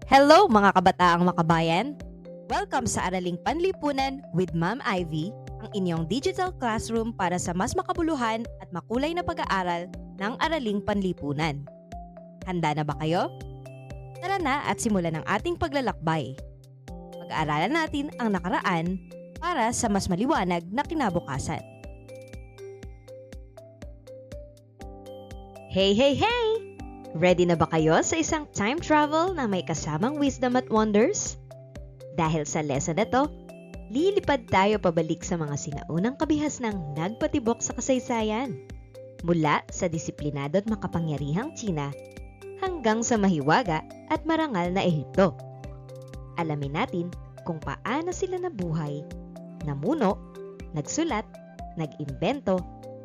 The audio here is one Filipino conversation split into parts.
Hello mga kabataang makabayan! Welcome sa Araling Panlipunan with Ma'am Ivy, ang inyong digital classroom para sa mas makabuluhan at makulay na pag-aaral ng Araling Panlipunan. Handa na ba kayo? Tara na at simulan ang ating paglalakbay. Pag-aaralan natin ang nakaraan para sa mas maliwanag na kinabukasan. Hey, hey, hey! Ready na ba kayo sa isang time travel na may kasamang wisdom at wonders? Dahil sa lesson na to, lilipad tayo pabalik sa mga sinaunang kabihasnang nagpatibok sa kasaysayan. Mula sa disiplinado at makapangyarihang Tsina hanggang sa mahiwaga at marangal na Ehipto. Alamin natin kung paano sila nabuhay, namuno, nagsulat, nag-imbento,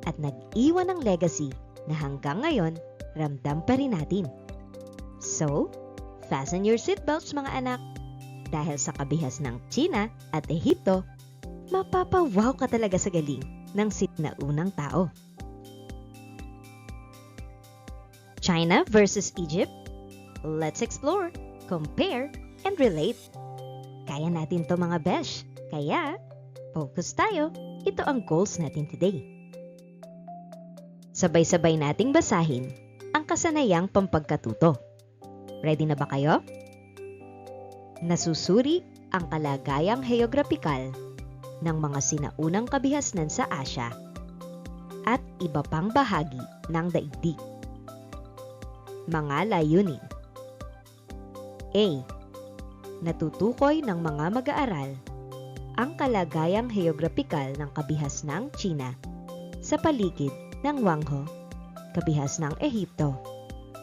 at nag-iwan ng legacy na hanggang ngayon ramdam pa rin natin. So, fasten your seatbelts mga anak. Dahil sa kabihas ng Tsina at Ehipto, mapapawaw ka talaga sa galing ng sinaunang tao. China versus Egypt? Let's explore, compare, and relate. Kaya natin to mga besh. Kaya, focus tayo. Ito ang goals natin today. Sabay-sabay nating basahin ang kasanayang pampagkatuto. Ready na ba kayo? Nasusuri ang kalagayang heograpikal ng mga sinaunang kabihasnan sa Asya at iba pang bahagi ng daigdig. Mga layunin. A. Natutukoy ng mga mag-aaral ang kalagayang heograpikal ng kabihasnang Tsina sa paligid ng Wangho, kabihas ng Ehipto,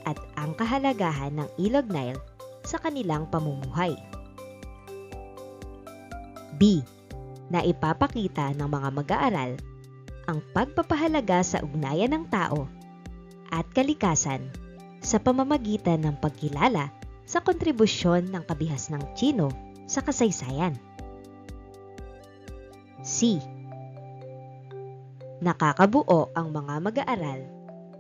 at ang kahalagahan ng Ilog Nile sa kanilang pamumuhay. B. Naipapakita ng mga mag-aaral ang pagpapahalaga sa ugnayan ng tao at kalikasan sa pamamagitan ng pagkilala sa kontribusyon ng kabihas ng Tsino sa kasaysayan. C. Nakakabuo ang mga mag-aaral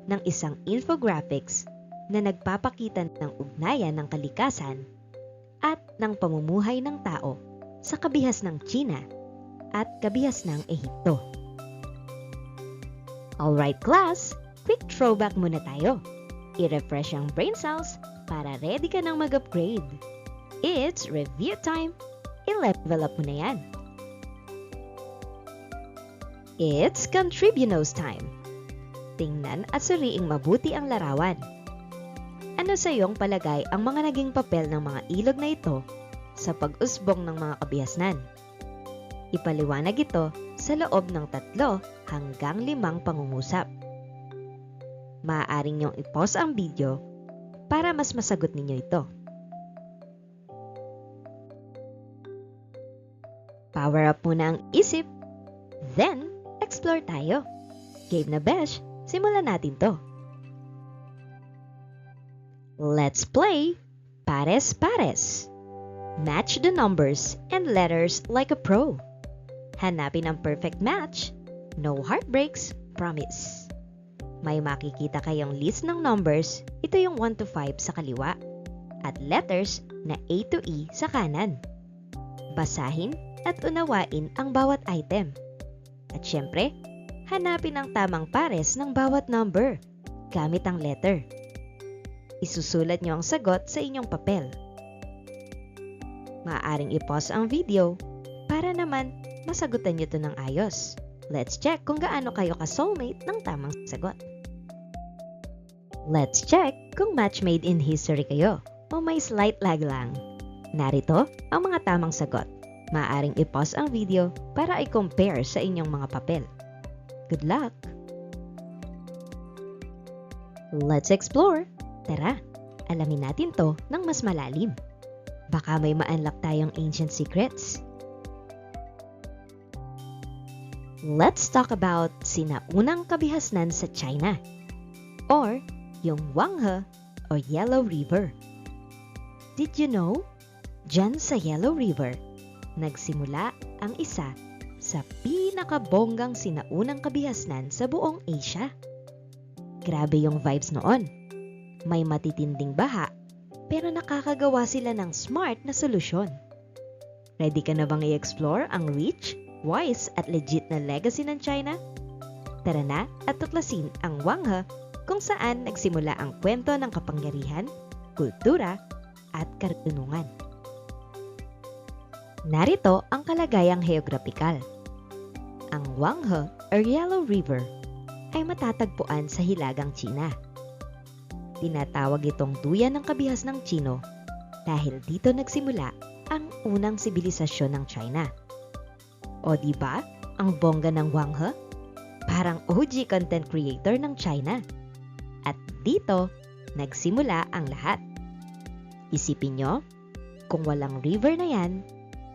ng isang infographics na nagpapakita ng ugnayan ng kalikasan at ng pamumuhay ng tao sa kabihas ng Tsina at kabihas ng Ehipto. Alright class, quick throwback muna tayo. I-refresh ang brain cells para ready ka nang mag-upgrade. It's review time. I-level up mo na yan. It's Contribunos time. Tingnan at suriing mabuti ang larawan. Ano sa iyong palagay ang mga naging papel ng mga ilog na ito sa pag-usbong ng mga kabihasnan? Ipaliwanag ito sa loob ng 3 hanggang 5 pangungusap. Maaaring niyong i-pause ang video para mas masagot ninyo ito. Power up muna ang isip, then explore tayo. Game na besh, simulan natin to. Let's play Pares-Pares. Match the numbers and letters like a pro. Hanapin ang perfect match. No heartbreaks, promise. May makikita kayong list ng numbers. Ito yung 1 to 5 sa kaliwa at letters na A to E sa kanan. Basahin at unawain ang bawat item. At syempre, hanapin ang tamang pares ng bawat number gamit ang letter. Isusulat nyo ang sagot sa inyong papel. Maaaring i-pause ang video para naman masagutan nyo ito ng ayos. Let's check kung gaano kayo ka-soulmate ng tamang sagot. Let's check kung match made in history kayo o may slight lag lang. Narito ang mga tamang sagot. Maaaring i-pause ang video para i-compare sa inyong mga papel. Good luck! Let's explore! Tara, alamin natin to ng mas malalim. Baka may ma-unlock tayong ancient secrets. Let's talk about sinaunang kabihasnan sa China or yung Wanghe o Yellow River. Did you know? Diyan sa Yellow River, nagsimula ang isa sa pinakabonggang sinaunang kabihasnan sa buong Asia. Grabe yung vibes noon. May matitinding baha pero nakakagawa sila ng smart na solusyon. Ready ka na bang i-explore ang rich, wise at legit na legacy ng China? Tara na at tuklasin ang Wang He kung saan nagsimula ang kwento ng kapangyarihan, kultura at karunungan. Narito ang kalagayang heograpikal. Ang Wang He or Yellow River ay matatagpuan sa Hilagang China. Tinatawag itong duyan ng kabihas ng Chino dahil dito nagsimula ang unang sibilisasyon ng China. O diba, ang bongga ng Wang He? Parang OG content creator ng China. At dito, nagsimula ang lahat. Isipin nyo, kung walang river na yan,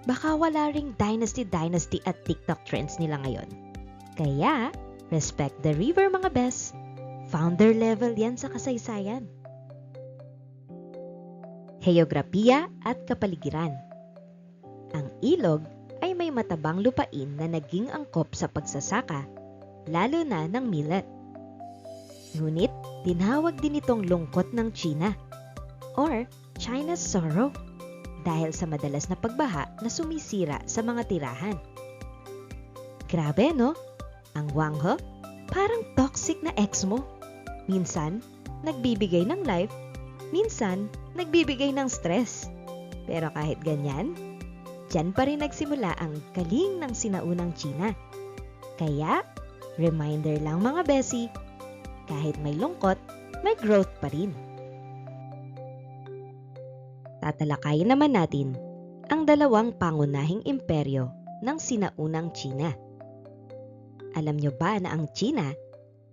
baka wala ring dynasty at TikTok trends nila ngayon. Kaya, respect the river mga bes. Founder level yan sa kasaysayan. Heograpiya at kapaligiran. Ang ilog ay may matabang lupain na naging angkop sa pagsasaka, lalo na ng millet. Ngunit, tinawag din itong lungkot ng China or China's sorrow dahil sa madalas na pagbaha na sumisira sa mga tirahan. Grabe no? Ang Wang He, parang toxic na ex mo. Minsan, nagbibigay ng life, minsan, nagbibigay ng stress. Pero kahit ganyan, dyan pa rin nagsimula ang galing ng sinaunang China. Kaya, reminder lang mga besi, kahit may lungkot, may growth pa rin. Tatalakayin naman natin ang dalawang pangunahing imperyo ng sinaunang China. Alam nyo ba na ang China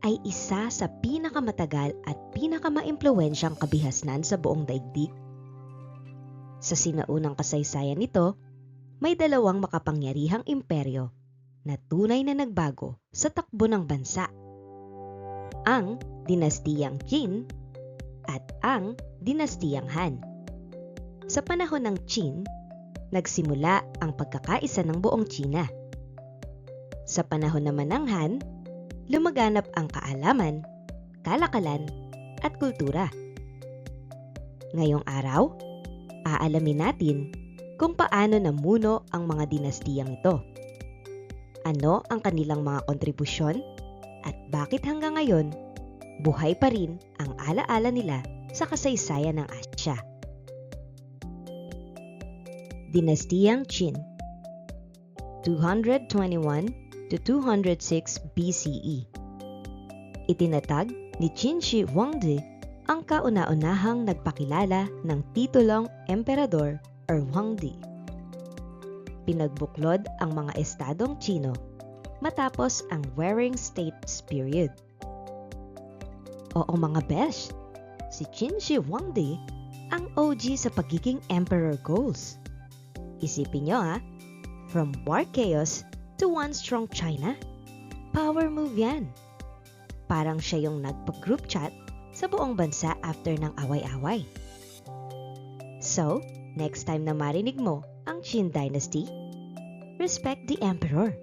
ay isa sa pinakamatagal at pinakamaimpluwensyang kabihasnan sa buong daigdig? Sa sinaunang kasaysayan nito, may dalawang makapangyarihang imperyo na tunay na nagbago sa takbo ng bansa. Ang dinastiyang Qin at ang dinastiyang Han. Sa panahon ng Qin, nagsimula ang pagkakaisa ng buong China. Sa panahon naman ng Han, lumaganap ang kaalaman, kalakalan, at kultura. Ngayong araw, aalamin natin kung paano namuno ang mga dinastiyang ito. Ano ang kanilang mga kontribusyon at bakit hanggang ngayon, buhay pa rin ang alaala nila sa kasaysayan ng Asya. Dinastiyang Qin, 221 to 206 BCE. Itinatag ni Qin Shi Huangdi ang kauna-unahang nagpakilala ng titulong emperador or Huangdi. Pinagbuklod ang mga estadong Chino matapos ang Warring States period. Oo mga besh, si Qin Shi Huangdi ang OG sa pagiging emperor goals. Isipin nyo from war chaos to one strong China, power move yan. Parang siya yung nagpa-group chat sa buong bansa after ng away-away. So, next time na marinig mo ang Qin Dynasty, respect the emperor.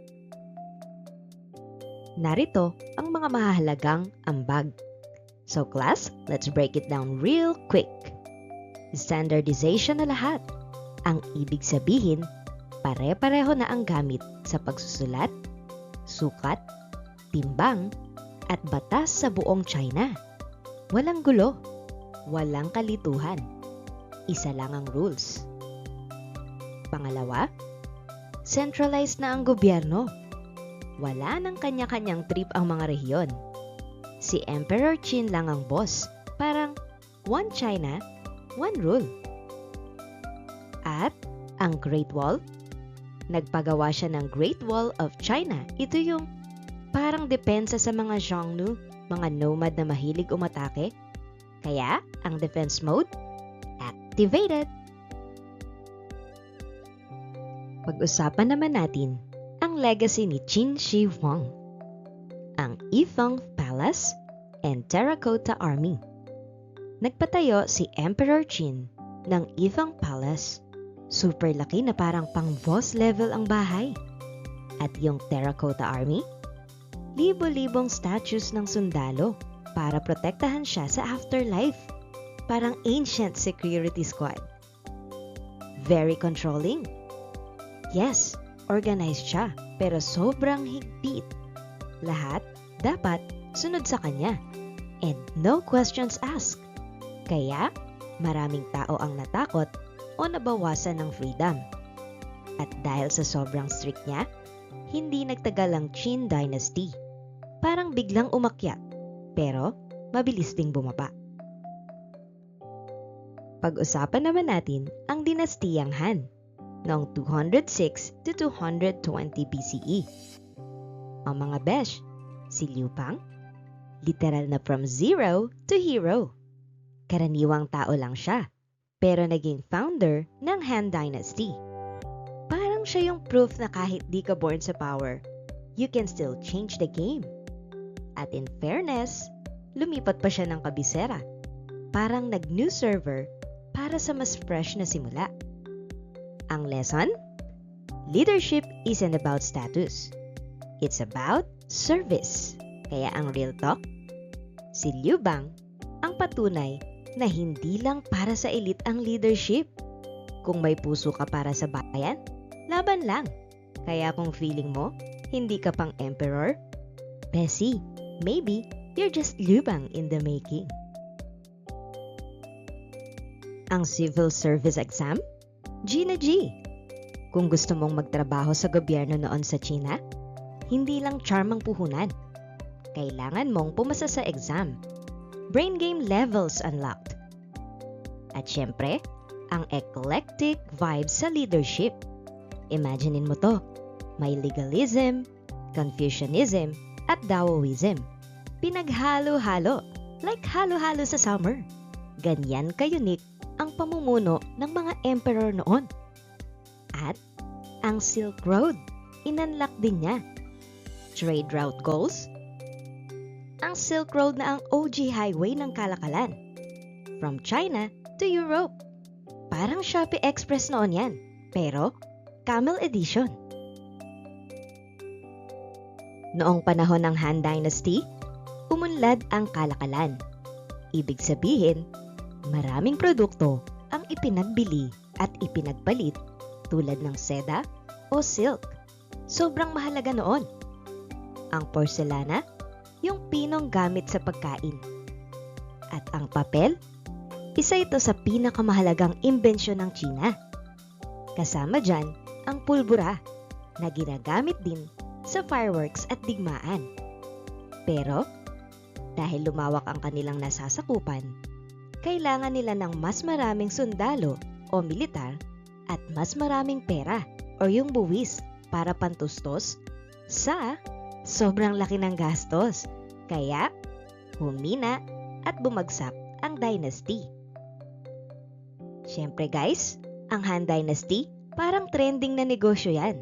Narito ang mga mahahalagang ambag. So class, let's break it down real quick. Standardization na lahat. Ang ibig sabihin, pare-pareho na ang gamit sa pagsusulat, sukat, timbang, at batas sa buong China. Walang gulo, walang kalituhan. Isa lang ang rules. Pangalawa, centralized na ang gobyerno. Wala nang kanya-kanyang trip ang mga rehiyon. Si Emperor Qin lang ang boss. Parang one China, one rule. At ang Great Wall, nagpagawa siya ng Great Wall of China. Ito yung parang depensa sa mga Xiongnu, mga nomad na mahilig umatake. Kaya, ang defense mode, activated! Pag-usapan naman natin ang legacy ni Qin Shi Huang, ang Yifeng Palace and Terracotta Army. Nagpatayo si Emperor Qin ng Yifeng Palace. Super laki na parang pang boss level ang bahay. At yung Terracotta Army, libo-libong statues ng sundalo para protektahan siya sa afterlife. parang ancient security squad. Very controlling? Yes, organized siya, pero sobrang higpit. Lahat dapat sunod sa kanya. And no questions asked. Kaya, maraming tao ang natakot o nabawasan ng freedom. At dahil sa sobrang strict niya, hindi nagtagal ang Qin Dynasty. Parang biglang umakyat, pero mabilis ding bumaba. Pag-usapan naman natin ang dinastiyang Han noong 206 to 220 BCE. Ang mga besh, si Liu Bang, literal na from zero to hero. Karaniwang tao lang siya, pero naging founder ng Han Dynasty. Parang siya yung proof na kahit di ka born sa power, you can still change the game. At in fairness, lumipat pa siya ng kabisera. Parang nag-new server para sa mas fresh na simula. Ang lesson? Leadership isn't about status. It's about service. Kaya ang real talk, si Liu Bang ang patunay na hindi lang para sa elite ang leadership. Kung may puso ka para sa bayan, laban lang. Kaya kung feeling mo, hindi ka pang emperor, Bessie, maybe you're just Liu Bang in the making. Ang civil service exam? G na G. Kung gusto mong magtrabaho sa gobyerno noon sa China, hindi lang charm ang puhunan. Kailangan mong pumasa sa exam. Brain game levels unlocked. At syempre, ang eclectic vibes sa leadership. Imaginein mo to, may legalism, Confucianism, at Daoism. Pinaghalo-halo, like halo-halo sa summer. Ganyan ka-unique ang pamumuno ng mga emperor noon. At ang Silk Road, inunlock din niya. Trade route goals? Ang Silk Road na ang OG highway ng kalakalan. From China to Europe. Parang Shopee Express noon yan, pero Camel Edition. Noong panahon ng Han Dynasty, umunlad ang kalakalan. Ibig sabihin, maraming produkto ang ipinagbili at ipinagpalit tulad ng seda o silk. Sobrang mahalaga noon. Ang porselana, yung pinong gamit sa pagkain. At ang papel, isa ito sa pinakamahalagang imbensyon ng China. Kasama dyan ang pulbura na ginagamit din sa fireworks at digmaan. Pero, dahil lumawak ang kanilang nasasakupan, kailangan nila ng mas maraming sundalo o militar at mas maraming pera o yung buwis para pantustos sa sobrang laki ng gastos. Kaya, humina at bumagsak ang dynasty. Siyempre guys, ang Han Dynasty parang trending na negosyo yan.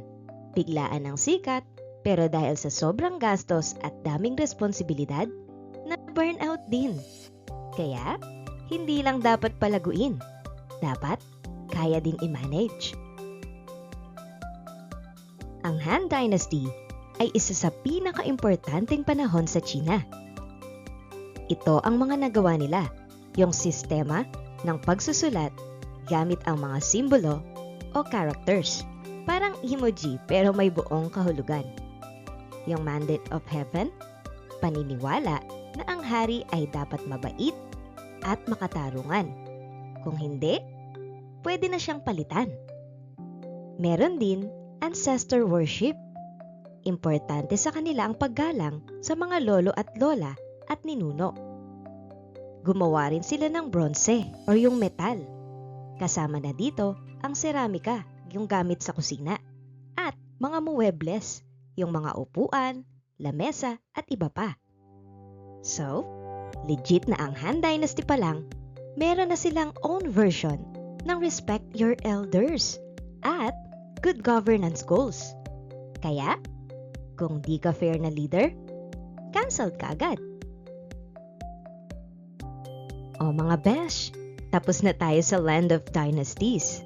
Biglaan ang sikat, pero dahil sa sobrang gastos at daming responsibilidad, na-burnout din. Kaya, hindi lang dapat palaguin. Dapat, kaya din i-manage. Ang Han Dynasty ay isa sa pinaka-importanteng panahon sa China. Ito ang mga nagawa nila, yung sistema ng pagsusulat gamit ang mga simbolo o characters. Parang emoji pero may buong kahulugan. Yung mandate of heaven, paniniwala na ang hari ay dapat mabait at makatarungan. Kung hindi, pwede na siyang palitan. Meron din ancestor worship. Importante sa kanila ang paggalang sa mga lolo at lola at ninuno. Gumawa rin sila ng bronze o yung metal. Kasama na dito ang seramika, yung gamit sa kusina, at mga muebles, yung mga upuan, lamesa at iba pa. So, legit na ang Han Dynasty pa lang, meron na silang own version ng respect your elders at good governance goals. Kaya, kung di ka fair na leader, cancelled ka agad. O mga besh, tapos na tayo sa Land of Dynasties.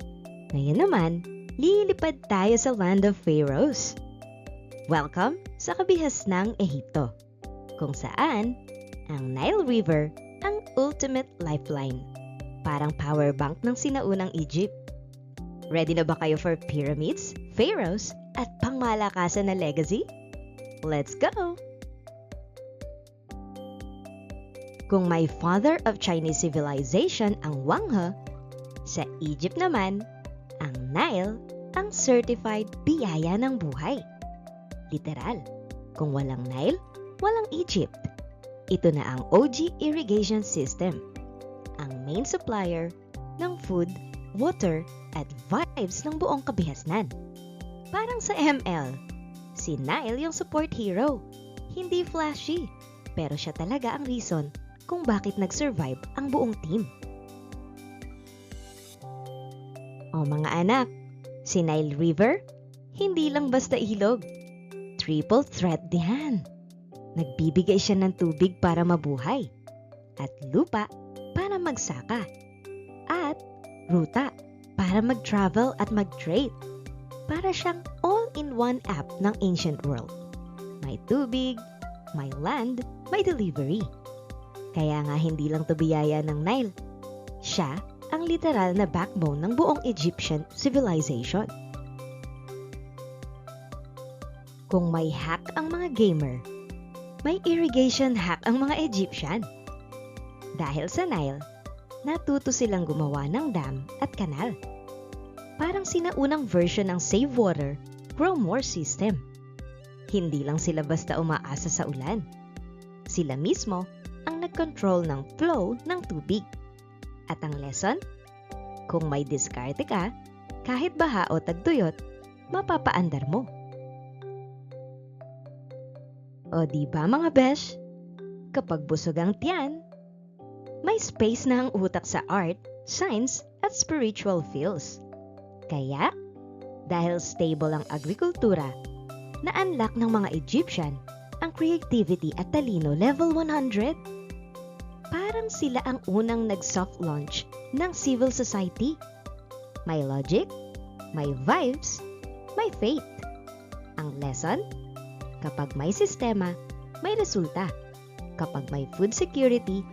Ngayon naman, lilipad tayo sa Land of Pharaohs. Welcome sa kabihasnang Ehipto, kung saan ang Nile River ang ultimate lifeline. parang power bank ng sinaunang Egypt. Ready na ba kayo for pyramids, pharaohs, at pangmalakasan na legacy? Let's go! Kung may father of Chinese civilization ang Wang He, sa Egypt naman, ang Nile ang certified biyaya ng buhay. Literal, kung walang Nile, walang Egypt. Ito na ang OG irrigation system, ang main supplier ng food, water, at vibes ng buong kabihasnan. Parang sa ML, si Nile yung support hero. Hindi flashy, pero siya talaga ang reason kung bakit nag-survive ang buong team. O mga anak, si Nile River, hindi lang basta ilog. Triple threat diyan. Nagbibigay siya ng tubig para mabuhay, at lupa para magsaka, at ruta para mag-travel at mag-trade. Para siyang all-in-one app ng ancient world. May tubig, may land, may delivery. Kaya nga hindi lang to biyaya ng Nile. Siya ang literal na backbone ng buong Egyptian civilization. Kung may hack ang mga gamer, may irrigation hack ang mga Egyptian. Dahil sa Nile, natuto silang gumawa ng dam at kanal. Parang sinaunang version ng Save Water, Grow More system. Hindi lang sila basta umaasa sa ulan. Sila mismo ang nag-control ng flow ng tubig. At ang lesson? Kung may diskarte ka, kahit baha o tagtuyot, mapapaandar mo. O di ba mga besh? Kapag busog ang tiyan, may space na ang utak sa art, science, at spiritual feels. Kaya, dahil stable ang agrikultura, na-unlock ng mga Egyptian ang creativity at talino level 100. Parang sila ang unang nag-soft launch ng civil society. May logic, may vibes, may faith. Ang lesson? Kapag may sistema, may resulta. Kapag may food security,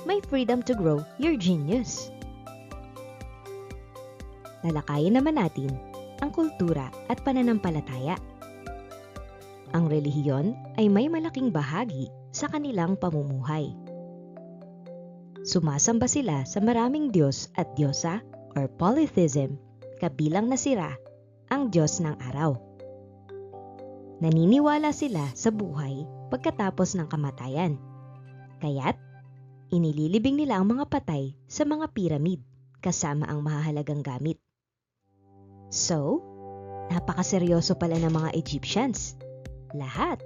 may freedom to grow your genius. Lalakayin naman natin ang kultura at pananampalataya. Ang relihiyon ay may malaking bahagi sa kanilang pamumuhay. Sumasamba sila sa maraming Diyos at Diyosa or polytheism, kabilang na si Ra, ang Diyos ng araw. Naniniwala sila sa buhay pagkatapos ng kamatayan. Kaya't, inililibing nila ang mga patay sa mga piramid kasama ang mahahalagang gamit. So, napakaseryoso pala ng mga Egyptians. Lahat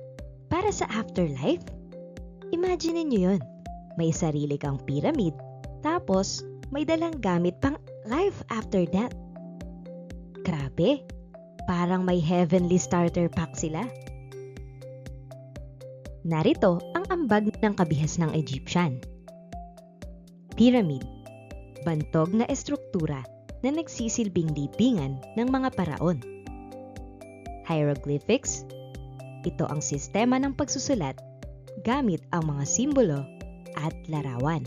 para sa afterlife. Imagine niyo yun. May sarili kang pyramid, tapos may dalang gamit pang life after death. Grabe, parang may heavenly starter pack sila. Narito ang ambag ng kabihas ng Egyptian. Pyramid, bantog na estruktura na nagsisilbing libingan ng mga paraon. Hieroglyphics, ito ang sistema ng pagsusulat gamit ang mga simbolo at larawan.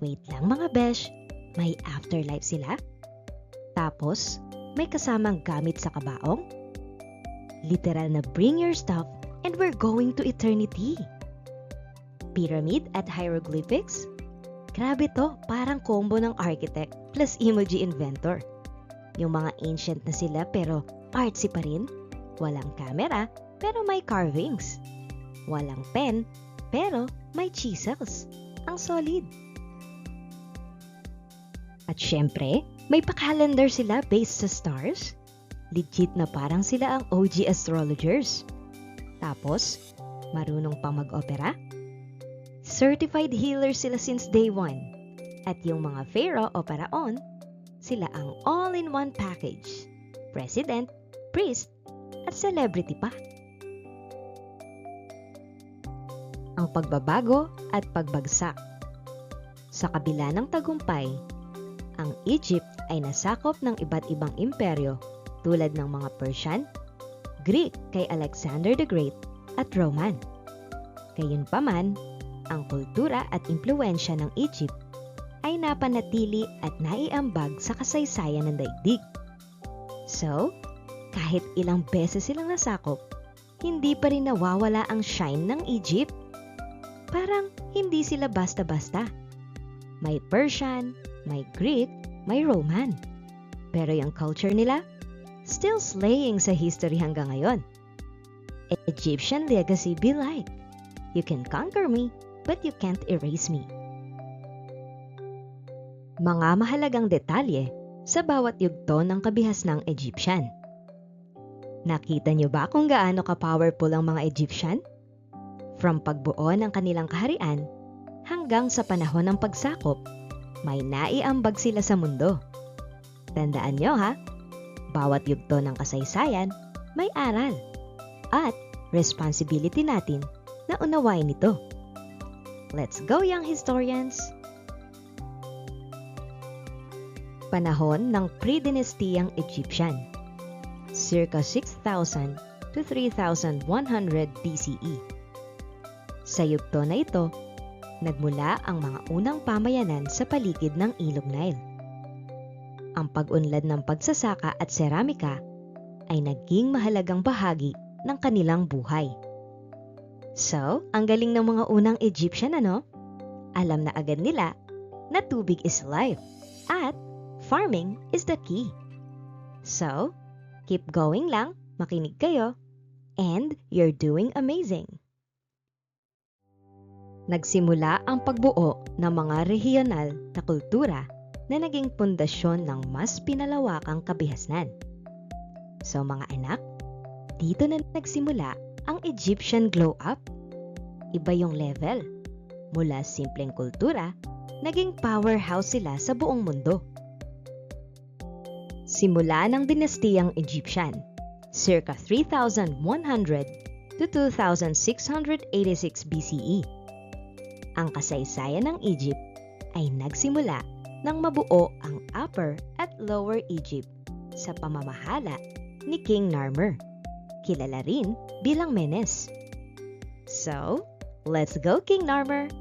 Wait lang mga besh, may afterlife sila? Tapos, may kasamang gamit sa kabaong? Literal na bring your stuff and we're going to eternity. Pyramid at hieroglyphics? Grabe to, parang combo ng architect plus emoji inventor. Yung mga ancient na sila pero artsy pa rin. Walang camera pero may carvings. Walang pen pero may chisels. Ang solid. At syempre, may pa-calendar sila based sa stars. Legit na parang sila ang OG astrologers. Tapos, marunong pang mag-opera. Certified healer sila since day one. At yung mga pharaoh o paraon, sila ang all-in-one package. President, priest, at celebrity pa. Ang pagbabago at pagbagsak. Sa kabila ng tagumpay, ang Egypt ay nasakop ng iba't ibang imperyo tulad ng mga Persian, Greek kay Alexander the Great at Roman. Gayunpaman, ang kultura at impluwensya ng Egypt ay napanatili at naiambag sa kasaysayan ng daigdig. So, kahit ilang beses silang nasakop, hindi pa rin nawawala ang shine ng Egypt. Parang hindi sila basta-basta. May Persian, may Greek, may Roman. Pero yung culture nila, still slaying sa history hanggang ngayon. Egyptian legacy be like, you can conquer me, but you can't erase me. Mga mahalagang detalye sa bawat yugto ng kabihasnang Egyptian. Nakita niyo ba kung gaano ka-powerful ang mga Egyptian? From pagbuo ng kanilang kaharian hanggang sa panahon ng pagsakop, may naiambag sila sa mundo. Tandaan niyo ha, bawat yugto ng kasaysayan may aral at responsibility natin na unawain ito. Let's go, young historians! Panahon ng pre-dynastiyang Egyptian, circa 6,000 to 3,100 BCE. Sa yugto na ito, nagmula ang mga unang pamayanan sa paligid ng Ilog Nile. Ang pag-unlad ng pagsasaka at seramika ay naging mahalagang bahagi ng kanilang buhay. So, ang galing ng mga unang Egyptian, ano? Alam na agad nila na tubig is life at farming is the key. So, keep going lang, makinig kayo, and you're doing amazing. Nagsimula ang pagbuo ng mga regional na kultura na naging pundasyon ng mas pinalawakang kabihasnan. So mga anak, dito na nagsimula ang Egyptian glow up. Iba yung level. Mula simpleng kultura, naging powerhouse sila sa buong mundo. Simula ng dinastiyang Egyptian, circa 3,100 to 2,686 BCE. Ang kasaysayan ng Egypt ay nagsimula nang mabuo ang Upper at Lower Egypt sa pamamahala ni King Narmer, kilala rin bilang Menes. So, let's go King Narmer!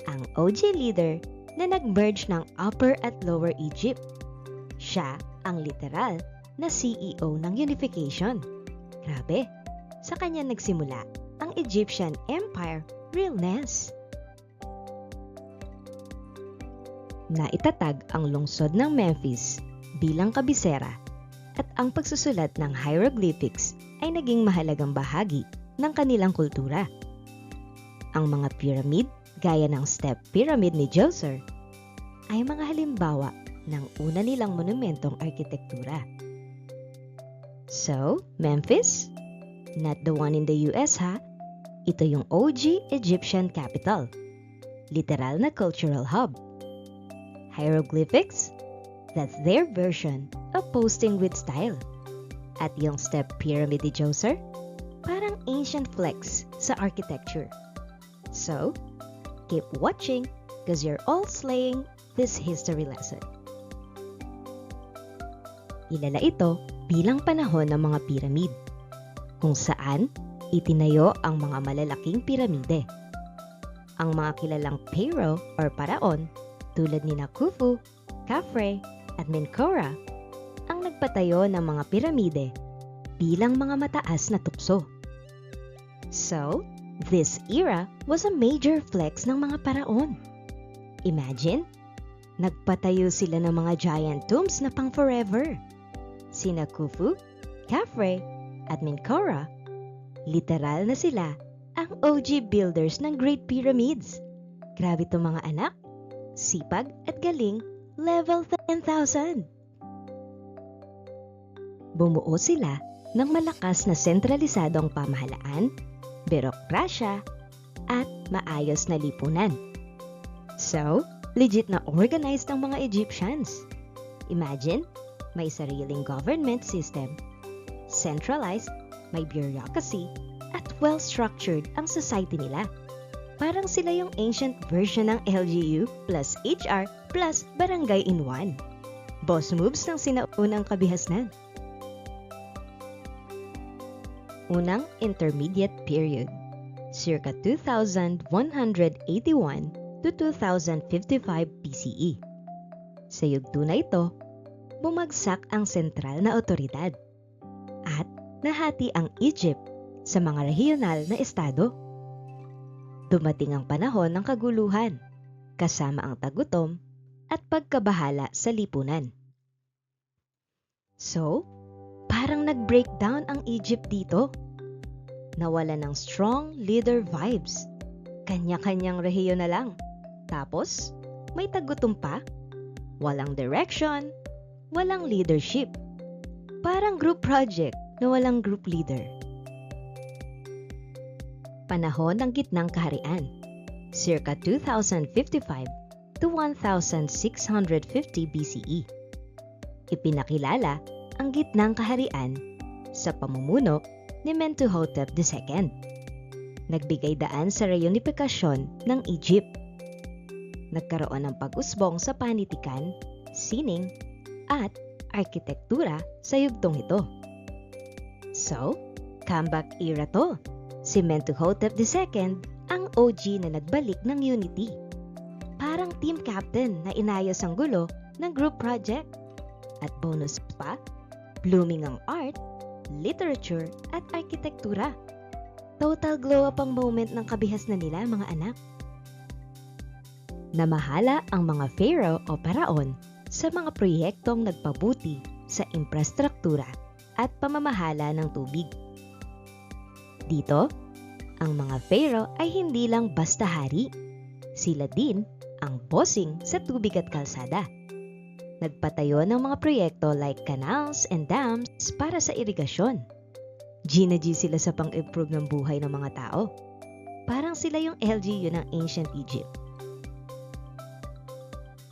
Ang OG leader na nag-merge ng Upper at Lower Egypt. Siya ang literal na CEO ng unification. Grabe, sa kanya nagsimula ang Egyptian Empire realness. Naitatag ang lungsod ng Memphis bilang kabisera at ang pagsusulat ng hieroglyphics ay naging mahalagang bahagi ng kanilang kultura. Ang mga pyramid gaya ng Step Pyramid ni Djoser ay mga halimbawa ng una nilang monumentong arkitektura. So, Memphis? Not the one in the US ha? Ito yung OG Egyptian capital. Literal na cultural hub. Hieroglyphics? That's their version of posting with style. At yung Step Pyramid ni Djoser? Parang ancient flex sa architecture. So, keep watching because you're all slaying this history lesson. Kilala ito bilang panahon ng mga piramid, kung saan itinayo ang mga malalaking piramide. Ang mga kilalang pharaoh or paraon tulad ni Khufu, Khafre at Menkaure ang nagpatayo ng mga piramide bilang mga mataas na tukso. So, this era was a major flex ng mga paraon. Imagine, nagpatayo sila ng mga giant tombs na pang forever. Sina Khufu, Khafre, at Menkaure, literal na sila ang OG builders ng Great Pyramids. Grabe to mga anak, sipag at galing, level 10,000. Bumuo sila ng malakas na sentralisadong pamahalaan, birokrasya, at maayos na lipunan. So, legit na organized ang mga Egyptians. Imagine, may sariling government system, centralized, may bureaucracy, at well-structured ang society nila. Parang sila yung ancient version ng LGU plus HR plus barangay in one. Boss moves ng sinaunang kabihasnan. Unang intermediate period, circa 2,181 to 2055 BCE. Sa yugto na ito, bumagsak ang sentral na otoridad at nahati ang Egypt sa mga regional na estado. Dumating ang panahon ng kaguluhan, kasama ang tagutom at pagkabahala sa lipunan. So, parang nag-breakdown ang Egypt dito. Nawala ng strong leader vibes. Kanya-kanyang rehiyon na lang. Tapos, may tagutom pa. Walang direction, walang leadership. Parang group project na walang group leader. Panahon ng gitnang kaharian, circa 2055 to 1650 BCE. Ipinakilala ang gitnang kaharian sa pamumuno ni Mentuhotep II. Nagbigay daan sa reunifikasyon ng Egypt. Nagkaroon ng pag-usbong sa panitikan, sining, at arkitektura sa yugtong ito. So, comeback era to. Si Mentuhotep II ang OG na nagbalik ng unity. Parang team captain na inayos ang gulo ng group project. At bonus pa, blooming ang art, literature, at arkitektura. Total glow up ang moment ng kabihas na nila, mga anak. Namahala ang mga pharaoh o paraon sa mga proyektong nagpabuti sa infrastruktura at pamamahala ng tubig. Dito, ang mga pharaoh ay hindi lang basta hari. Sila din ang bossing sa tubig at kalsada. Nagpatayo ng mga proyekto like canals and dams para sa irigasyon. G sila sa pang-improve ng buhay ng mga tao. Parang sila yung LGU ng ancient Egypt.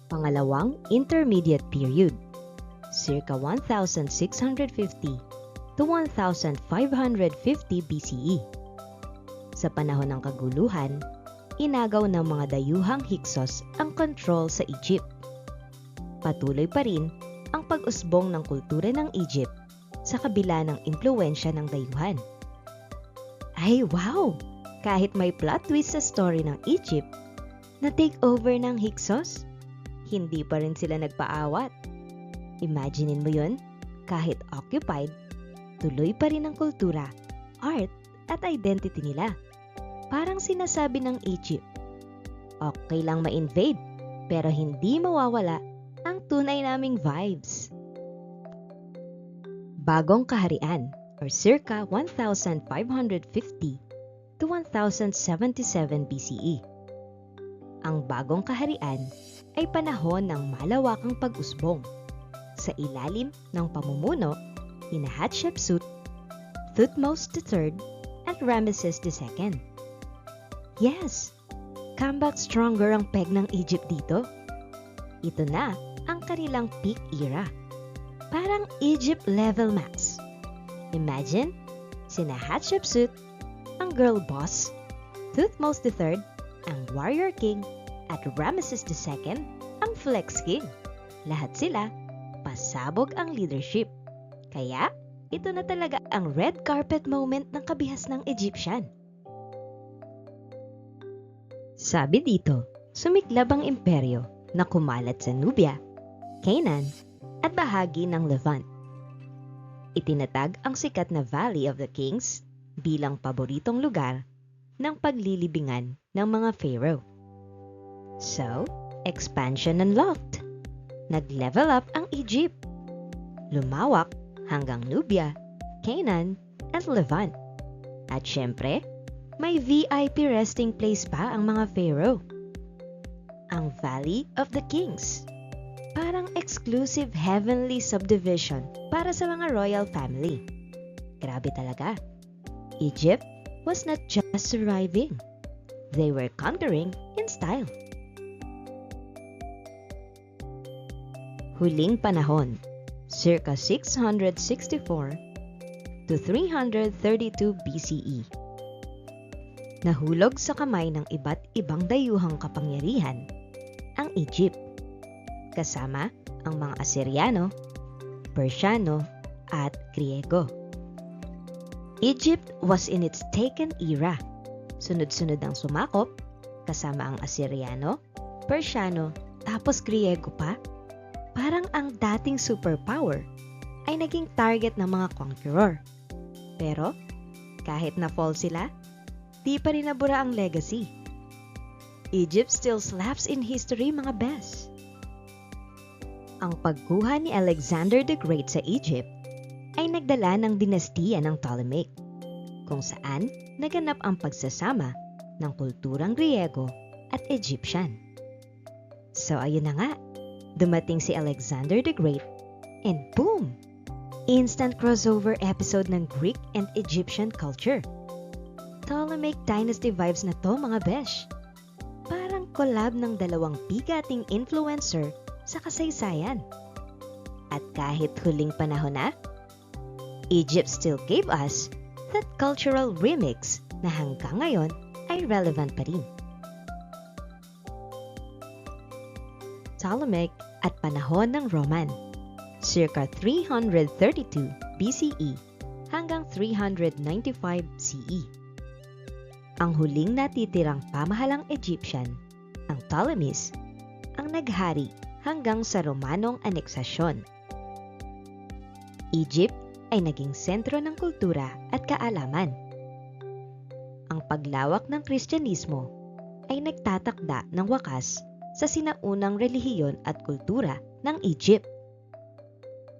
Pangalawang intermediate period, circa 1650 to 1550 BCE. Sa panahon ng kaguluhan, inagaw ng mga dayuhang Hyksos ang kontrol sa Egypt. Patuloy pa rin ang pag-usbong ng kultura ng Egypt sa kabila ng impluwensya ng dayuhan. Ay wow! Kahit may plot twist sa story ng Egypt na take over ng Hyksos, hindi pa rin sila nagpaawat. Imaginein mo yun, kahit occupied, tuloy pa rin ang kultura, art, at identity nila. Parang sinasabi ng Egypt, okay lang ma-invade, pero hindi mawawala ang tunay naming vibes. Bagong kaharian, or circa 1550 to 1077 BCE. Ang bagong kaharian ay panahon ng malawakang pag-usbong sa ilalim ng pamumuno ni Hatshepsut, Thutmose III, at Ramesses II. Yes, comeback stronger ang peg ng Egypt dito. Ito na ang kanilang peak era. Parang Egypt level max. Imagine, sina Hatshepsut, ang girl boss, Thutmose III, ang warrior king, at Ramesses II, ang flex king. Lahat sila, pasabog ang leadership. Kaya, ito na talaga ang red carpet moment ng kabihas ng Egyptian. Sabi dito, sumiklab ang imperyo na kumalat sa Nubia, Canaan, at bahagi ng Levant. Itinatag ang sikat na Valley of the Kings bilang paboritong lugar ng paglilibingan ng mga pharaoh. So, expansion unlocked. Nag-level up ang Egypt. Lumawak hanggang Nubia, Canaan, at Levant. At syempre, may VIP resting place pa ang mga pharaoh. Ang Valley of the Kings. Parang exclusive heavenly subdivision para sa mga royal family. Grabe talaga. Egypt was not just surviving. They were conquering in style. Huling panahon, circa 664 to 332 BCE. Nahulog sa kamay ng iba't ibang dayuhang kapangyarihan ang Egypt, kasama ang mga Asyriano, Persiano, at Griego. Egypt was in its taken era. Sunod-sunod ang sumakop, kasama ang Assyriano, Persiano, tapos Griego pa. Parang ang dating superpower ay naging target ng mga conqueror. Pero, kahit na-fall sila, di pa rin nabura ang legacy. Egypt still slaps in history, mga bes. Ang pagkuha ni Alexander the Great sa Egypt ay nagdala ng dinastiya ng Ptolemaic, kung saan naganap ang pagsasama ng kulturang Griego at Egyptian. So ayun na nga, dumating si Alexander the Great and boom! Instant crossover episode ng Greek and Egyptian culture. Ptolemaic Dynasty vibes na to, mga besh. Parang collab ng dalawang bigating influencer sa kasaysayan. At kahit huling panahon na, Egypt still gave us that cultural remix na hanggang ngayon ay relevant pa rin. Ptolemaic at panahon ng Roman, circa 332 BCE hanggang 395 CE. Ang huling natitirang pamahalang Egyptian, ang Ptolemies, ang naghari hanggang sa Romanong aneksasyon. Egypt ay naging sentro ng kultura at kaalaman. Ang paglawak ng Kristyanismo ay nagtatakda ng wakas sa sinaunang relihiyon at kultura ng Egypt.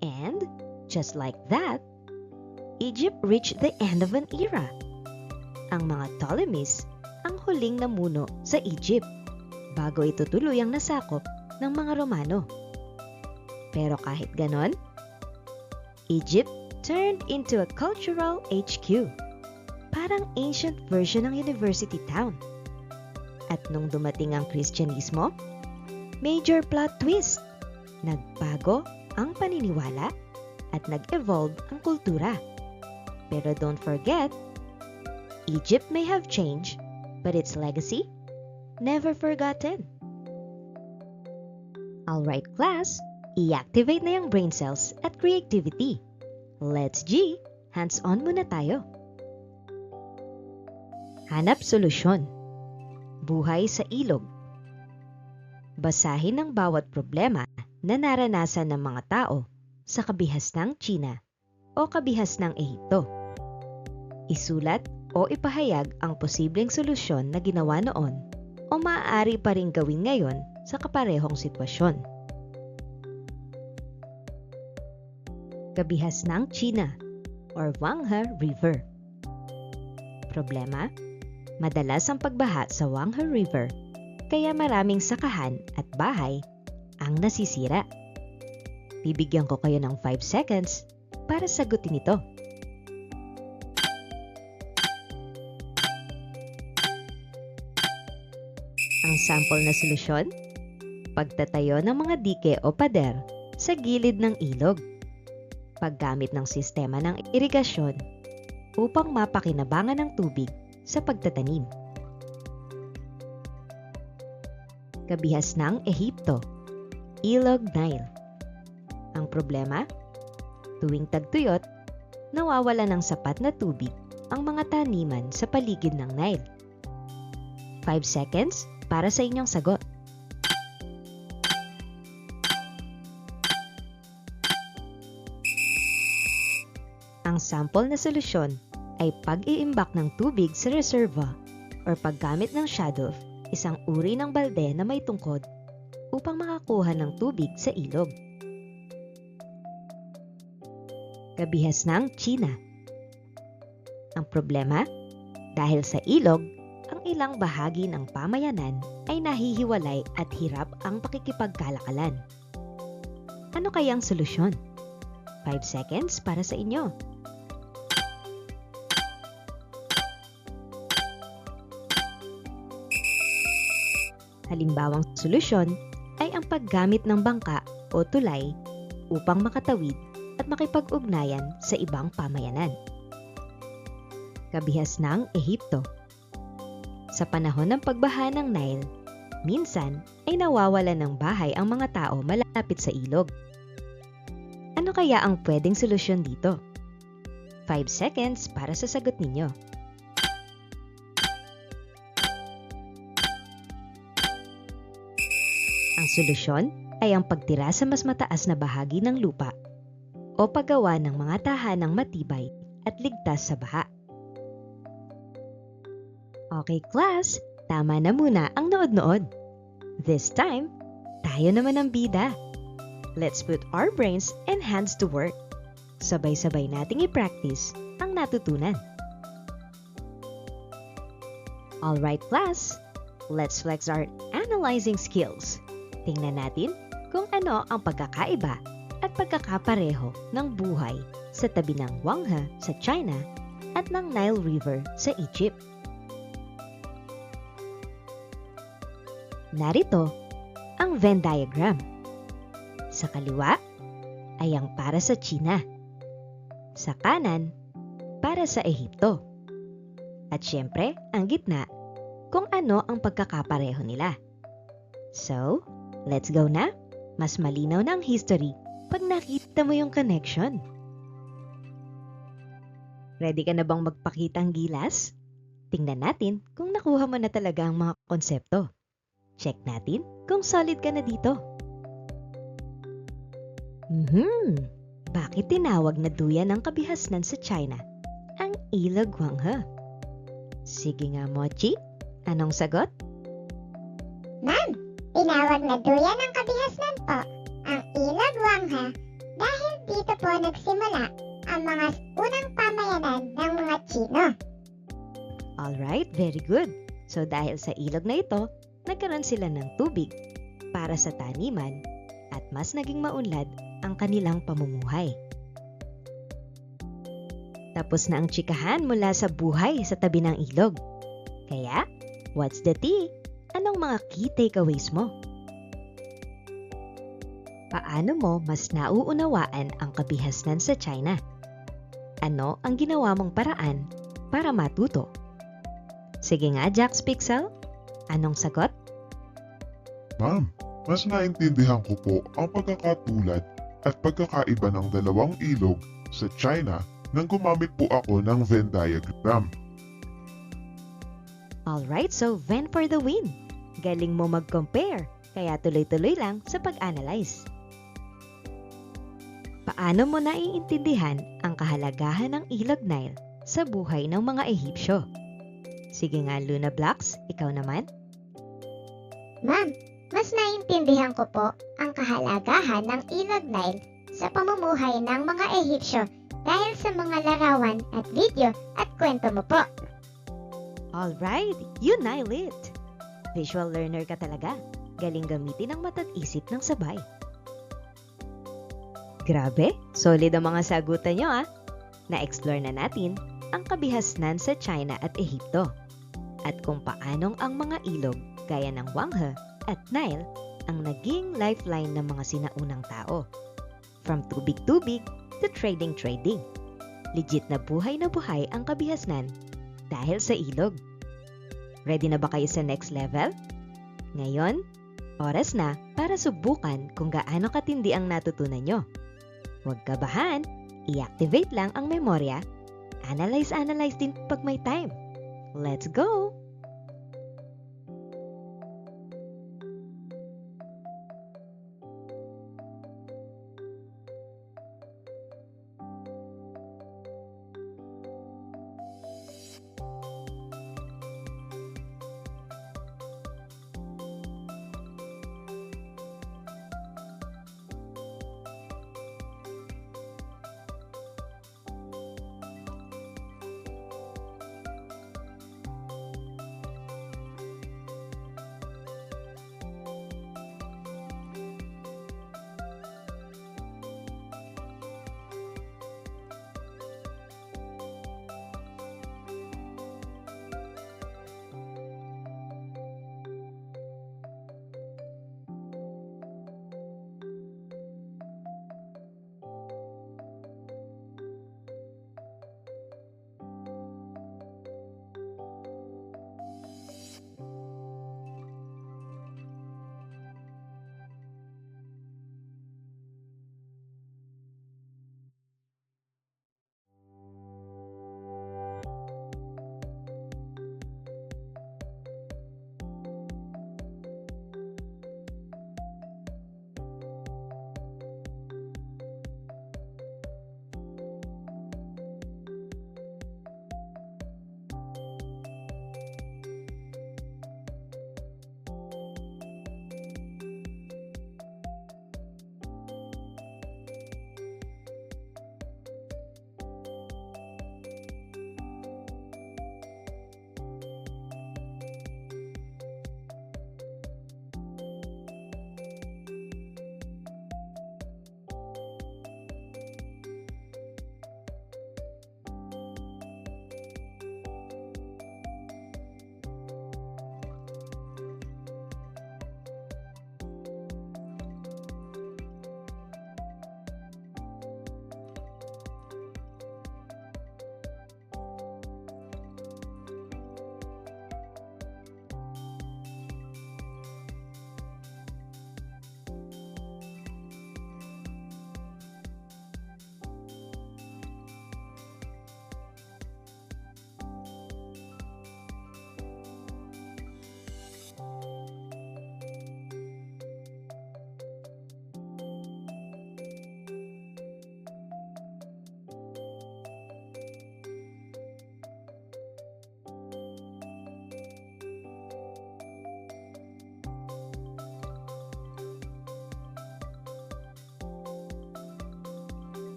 And, just like that, Egypt reached the end of an era. Ang mga Ptolemies ang huling namuno sa Egypt bago ito tuluyang nasakop ng mga Romano. Pero kahit ganon, Egypt turned into a cultural HQ. Parang ancient version ng university town. At nung dumating ang Kristyanismo, major plot twist. Nagbago ang paniniwala at nag-evolve ang kultura. Pero don't forget, Egypt may have changed, but its legacy, never forgotten. Alright class, i-activate na yung brain cells at creativity. Let's G, hands-on muna tayo. Hanap solusyon. Buhay sa ilog. Basahin ang bawat problema na naranasan ng mga tao sa kabihasnang China o kabihasnang Ehipto. Isulat o ipahayag ang posibleng solusyon na ginawa noon o maaari pa ring gawin ngayon sa kaparehong sitwasyon. Kabihasnang China or Wanghe River. Problema? Madalas ang pagbaha sa Wanghe River, kaya maraming sakahan at bahay ang nasisira. Bibigyan ko kayo ng 5 seconds para sagutin ito. Ang sample na solusyon? Pagtatayo ng mga dike o pader sa gilid ng ilog. Paggamit ng sistema ng irigasyon upang mapakinabangan ng tubig sa pagtatanim. Kabihasnang Ehipto, Ilog Nile. Ang problema? Tuwing tagtuyot, nawawala ng sapat na tubig ang mga taniman sa paligid ng Nile. 5 seconds para sa inyong sagot. Ang sample na solusyon ay pag-iimbak ng tubig sa reserva or paggamit ng shadow, isang uri ng balde na may tungkod upang makakuha ng tubig sa ilog. Kabihasnang China. Ang problema? Dahil sa ilog, ang ilang bahagi ng pamayanan ay nahihiwalay at hirap ang pakikipagkalakalan. Ano kayang solusyon? 5 seconds para sa inyo. Halimbawang solusyon ay ang paggamit ng bangka o tulay upang makatawid at makipag-ugnayan sa ibang pamayanan. Kabihasnang Ehipto. Sa panahon ng pagbaha ng Nile, minsan ay nawawalan ng bahay ang mga tao malapit sa ilog. Ano kaya ang pwedeng solusyon dito? 5 seconds para sa sagot ninyo. Ang solusyon ay ang pagtira sa mas mataas na bahagi ng lupa o paggawa ng mga tahanang matibay at ligtas sa baha. Okay class, tama na muna ang nood-nood. This time, tayo naman ang bida. Let's put our brains and hands to work. Sabay-sabay nating i-practice ang natutunan. Alright class, let's flex our analyzing skills. Tingnan natin kung ano ang pagkakaiba at pagkakapareho ng buhay sa tabi ng Wanghe sa China at ng Nile River sa Egypt. Narito ang Venn diagram. Sa kaliwa ay ang para sa China. Sa kanan, para sa Ehipto. At syempre, ang gitna, kung ano ang pagkakapareho nila. So, let's go na. Mas malinaw na ang history pag nakita mo yung connection. Ready ka na bang magpakitang gilas? Tingnan natin kung nakuha mo na talaga ang mga konsepto. Check natin kung solid ka na dito. Bakit tinawag na duyan ng kabihasnan sa China ang Ilog Wanghe? Sige nga, Mochi. Anong sagot? Ma'am, tinawag na duyan ng kabihasnan po ang Ilog Wanghe dahil dito po nagsimula ang mga unang pamayanan ng mga Chino. Alright, very good. So dahil sa ilog na ito, nagkaroon sila ng tubig para sa taniman at mas naging maunlad ang kanilang pamumuhay. Tapos na ang tsikahan mula sa buhay sa tabi ng ilog. Kaya, what's the tea? Anong mga key takeaways mo? Paano mo mas nauunawaan ang kabihasnan sa China? Ano ang ginawa mong paraan para matuto? Sige nga, Jax Pixel. Anong sagot? Ma'am, mas naintindihan ko po ang pagkakatulad at pagkakaiba ng dalawang ilog sa China nang gumamit po ako ng Venn diagram. Alright, so Venn for the win. Galing mo mag-compare, kaya tuloy-tuloy lang sa pag-analyze. Paano mo naiintindihan ang kahalagahan ng Ilog Nile sa buhay ng mga Ehipsyo? Sige nga, Luna Blocks, ikaw naman? Ma'am, mas naiintindihan ko po ang kahalagahan ng Ilog Nile sa pamumuhay ng mga Ehipsyo dahil sa mga larawan at video at kwento mo po. Alright, you nail it! Visual learner ka talaga. Galing gamitin ang mata't isip ng sabay. Grabe, solid ang mga sagutan nyo ah! Na-explore na natin ang kabihasnan sa China at Ehipto at kung paanong ang mga ilog gaya ng Wanghe at Nile ang naging lifeline ng mga sinaunang tao. From tubig-tubig to trading-trading. Legit na buhay ang kabihasnan dahil sa ilog. Ready na ba kayo sa next level? Ngayon, oras na para subukan kung gaano katindi ang natutunan nyo. Huwag kabahan, i-activate lang ang memorya. Analyze din pag may time. Let's go!